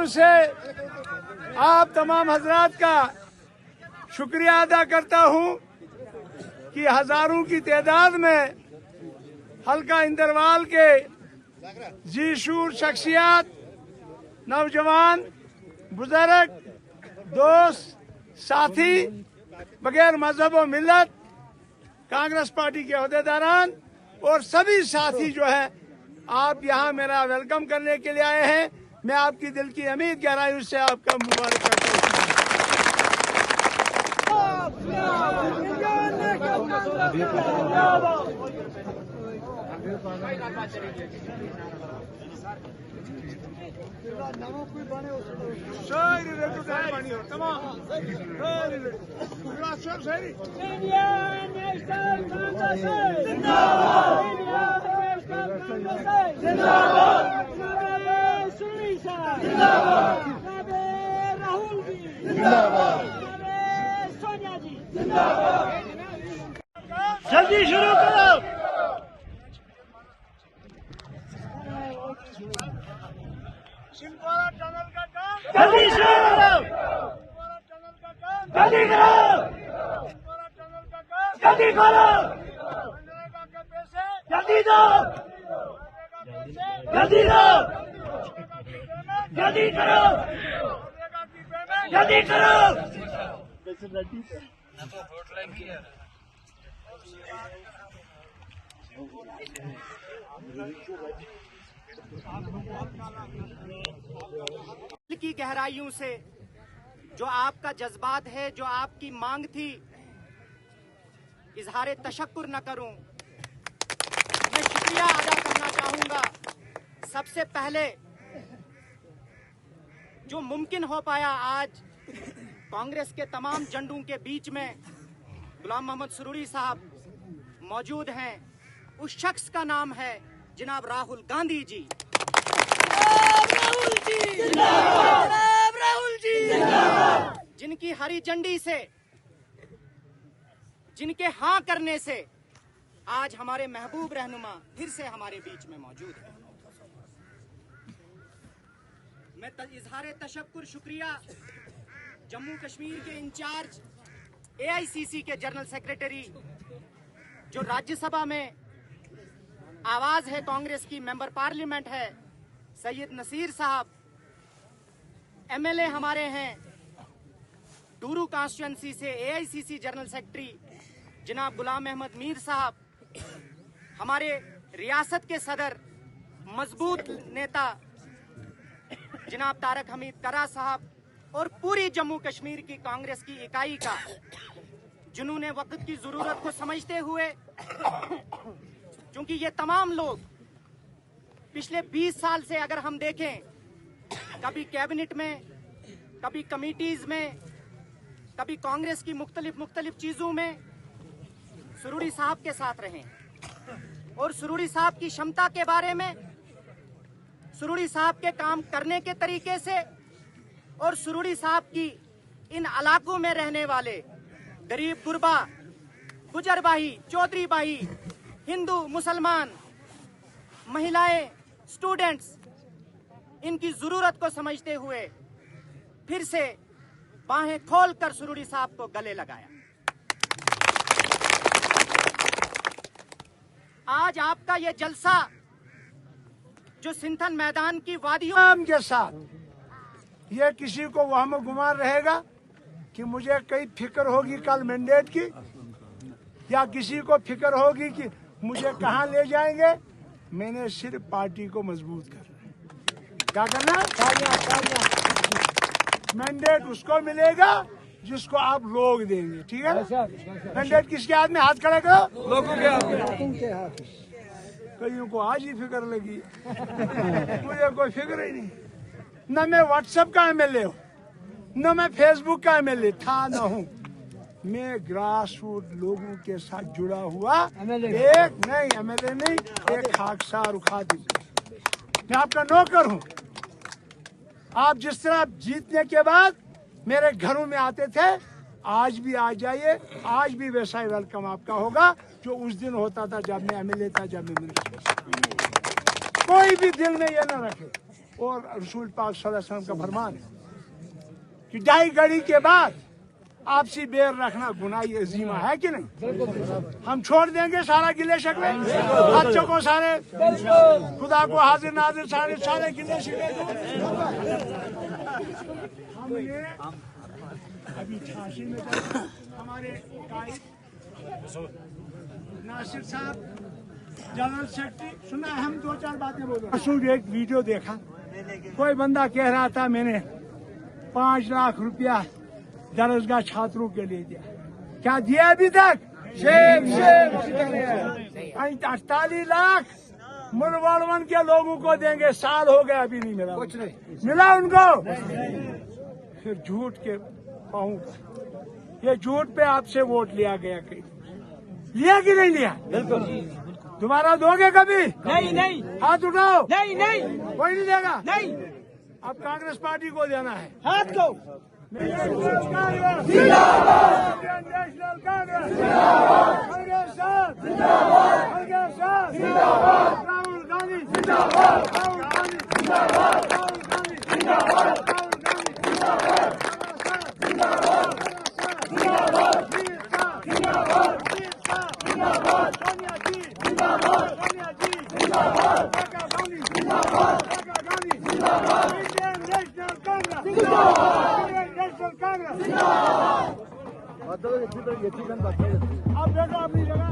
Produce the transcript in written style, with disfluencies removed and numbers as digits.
से आप तमाम हजरात का शुक्रिया अदा करता हूं कि हजारों की तादाद में हल्का इंदरवाल के जीशूर शख्सियत, नौजवान, बुजुर्ग, दोस्त, साथी, बगैर मजहब व मिल्लत, कांग्रेस पार्टी के अहदेदारान और सभी साथी जो है आप यहां मेरा वेलकम करने के लिए आए हैं। मैं आपकी दिल की अमीर गहराइयों से आपका मुबारक करता हूँ। जल्दी शुरू करो। सिंधवाड़ा टनल का काम जल्दी शुरू करो। सिंधवाड़ा टनल का काम जल्दी करो। सिंधवाड़ा टनल का काम जल्दी करो। मनरेगा के पैसे जल्दी दो। जल्दी दो। जल्दी करो। जल्दी करो। दिल की गहराइयों से जो आपका जज्बात है, जो आपकी मांग थी, इजहार तशक्कुर न करूं, मैं शुक्रिया अदा करना चाहूंगा। सबसे पहले जो मुमकिन हो पाया, आज कांग्रेस के तमाम झंडों के बीच में गुलाम मोहम्मद सुरूरी साहब मौजूद हैं। उस शख्स का नाम है जनाब राहुल गांधी जी। राहुल जी जिंदाबाद। राहुल जी जिंदाबाद। जिनकी हरी झंडी से, जिनके हाँ करने से आज हमारे महबूब रहनुमा फिर से हमारे बीच में मौजूद है। मैं इजहार तशक्कुर शुक्रिया जम्मू कश्मीर के इंचार्ज एआईसीसी के जनरल सेक्रेटरी, जो राज्यसभा में आवाज है कांग्रेस की, मेंबर पार्लियामेंट है, सैयद नसीर साहब, एमएलए हमारे हैं डूरू कॉन्स्टिट्यूंसी से एआईसीसी जनरल सेक्रेटरी जनाब गुलाम अहमद मीर साहब, हमारे रियासत के सदर मजबूत नेता जनाब तारक हमीद करा साहब, और पूरी जम्मू कश्मीर की कांग्रेस की इकाई का, जिन्होंने वक्त की जरूरत को समझते हुए क्योंकि ये तमाम लोग पिछले 20 साल से अगर हम देखें, कभी कैबिनेट में, कभी कमिटीज में, कभी कांग्रेस की मुख्तलिफ चीजों में सुरूरी साहब के साथ रहे और सुरूरी साहब की क्षमता के बारे में, सुरूरी साहब के काम करने के तरीके से और सुरूरी साहब की इन इलाकों में रहने वाले गरीब गुरबा, गुजर भाई, चौधरी भाई, हिंदू, मुसलमान, महिलाएं, स्टूडेंट्स, इनकी जरूरत को समझते हुए फिर से बाहें खोलकर सुरूरी साहब को गले लगाया। आज आपका ये जलसा जो सिंथन मैदान की वादियों के साथ ये किसी को वहम गुमान रहेगा कि मुझे कई फिक्र होगी कल मैंडेट की, या किसी को फिक्र होगी कि मुझे कहां ले जाएंगे। मैंने सिर्फ पार्टी को मजबूत करना है। क्या करना? मैंडेट उसको मिलेगा जिसको आप लोग देंगे, ठीक है ना? मैंडेट किसके हाथ में? हाथ खड़ा करो। लोगों के हाथ। कईयों को आज ही फिक्र लगी, मुझे कोई फिक्र ही नहीं। न मैं व्हाट्सएप का एमएलए हूँ, न मैं फेसबुक का एमएलए था, न हूँ। मैं ग्रास रूट लोगों के साथ जुड़ा हुआ एक नहीं, एमएलए नहीं, एक खाकसार खादिम। मैं आपका नौकर हूँ। आप जिस तरह जीतने के बाद मेरे घरों में आते थे, आज भी आ जाइए। आज भी वैसा ही वेलकम आपका होगा जो उस दिन होता था जब मैं एमएलए था, जब मैं मिनिस्टर। कोई भी दिल में ये न रखे। और रसूल पाक सल्लल्लाहु अलैहि वसल्लम का फरमान है कि ढाई घड़ी के बाद आपसी बैर रखना गुनाह अजीमा है कि नहीं? हम छोड़ देंगे सारा गिले शिकवे, बच्चों को सारे, खुदा को हाजिर नाजिर सारे गिले शिकवे। हमने अभी झांसी में हमारे कायद नासिर साहब, जनरल सेक्रेटरी, सुना है, हम 2-4 बातें बोल रहे हैं। एक वीडियो देखा, कोई बंदा कह रहा था मैंने 5 लाख रुपया दरसगाह छात्रों के लिए दिया। क्या दिया अभी तक? 48 लाख मुलवाड़वन के लोगों को देंगे। साल हो गया, अभी नहीं मिला। कुछ नहीं मिला उनको। फिर झूठ के पाऊं, ये झूठ पे आपसे वोट लिया गया। कहीं लिया कि नहीं लिया? बिल्कुल। दोबारा दोगे कभी? नहीं। हाथ उठाओ। नहीं। कोई नहीं देगा? नहीं। अब कांग्रेस पार्टी को देना है। हाथ को। नेशनल कांग्रेस जिंदाबाद। नेशनल कांग्रेस जिंदाबाद। राहुल गांधी जिंदाबाद। राहुल गांधी जिंदाबाद। राहुल गांधी जिंदाबाद। राहुल गांधी जिंदाबाद। जिंदाबाद। जिंदाबाद। जिंदाबाद। सोनिया जी जिंदाबाद। सोनिया जी जिंदाबाद। राहुल गांधी जिंदाबाद। राहुल गांधी जिंदाबाद। नेशनल कांग्रेस जिंदाबाद। नेशनल कांग्रेस जिंदाबाद। अब देखो अपनी जगह।